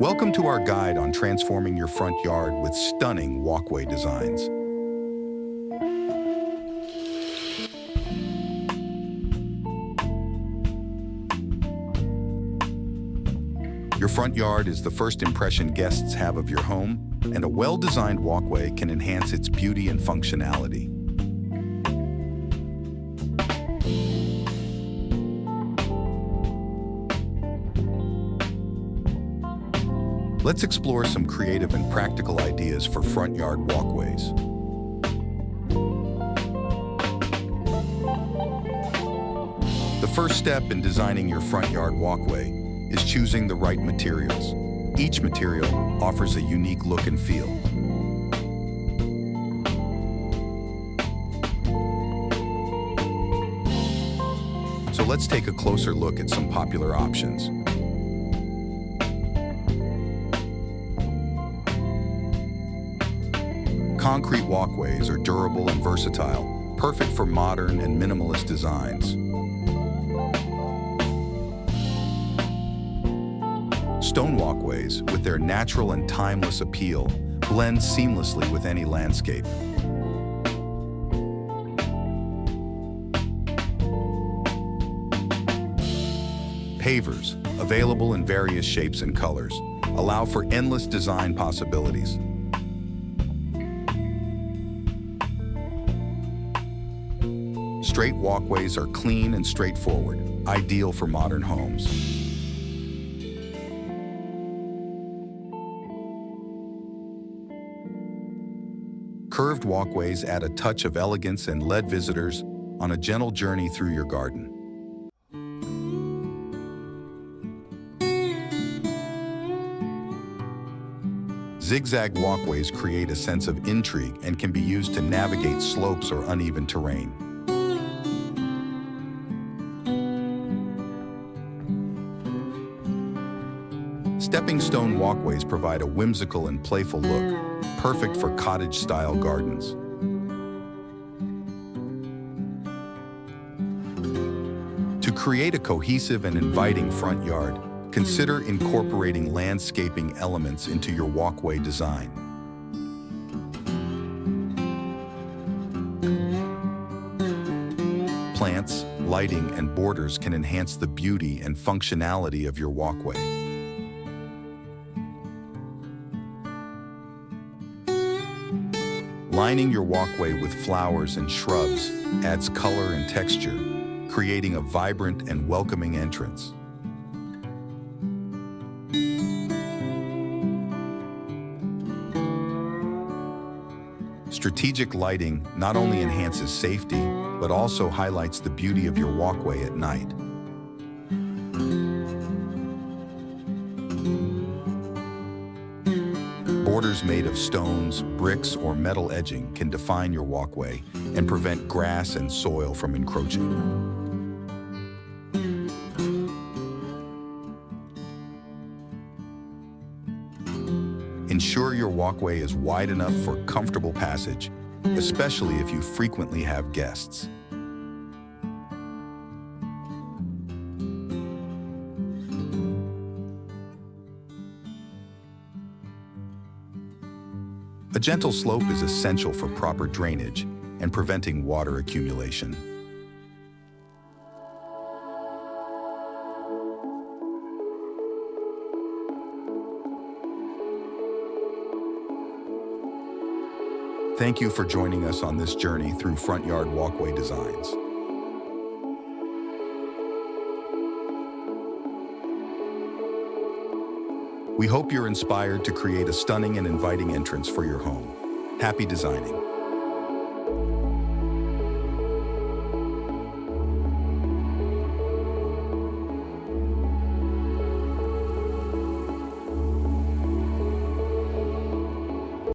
Welcome to our guide on transforming your front yard with stunning walkway designs. Your front yard is the first impression guests have of your home, and a well-designed walkway can enhance its beauty and functionality. Let's explore some creative and practical ideas for front yard walkways. The first step in designing your front yard walkway is choosing the right materials. Each material offers a unique look and feel. So let's take a closer look at some popular options. Concrete walkways are durable and versatile, perfect for modern and minimalist designs. Stone walkways, with their natural and timeless appeal, blend seamlessly with any landscape. Pavers, available in various shapes and colors, allow for endless design possibilities. Straight walkways are clean and straightforward, ideal for modern homes. Curved walkways add a touch of elegance and lead visitors on a gentle journey through your garden. Zigzag walkways create a sense of intrigue and can be used to navigate slopes or uneven terrain. Stepping stone walkways provide a whimsical and playful look, perfect for cottage-style gardens. To create a cohesive and inviting front yard, consider incorporating landscaping elements into your walkway design. Plants, lighting, and borders can enhance the beauty and functionality of your walkway. Lining your walkway with flowers and shrubs adds color and texture, creating a vibrant and welcoming entrance. Strategic lighting not only enhances safety, but also highlights the beauty of your walkway at night. Borders made of stones, bricks, or metal edging can define your walkway and prevent grass and soil from encroaching. Ensure your walkway is wide enough for comfortable passage, especially if you frequently have guests. A gentle slope is essential for proper drainage and preventing water accumulation. Thank you for joining us on this journey through front yard walkway designs. We hope you're inspired to create a stunning and inviting entrance for your home. Happy designing!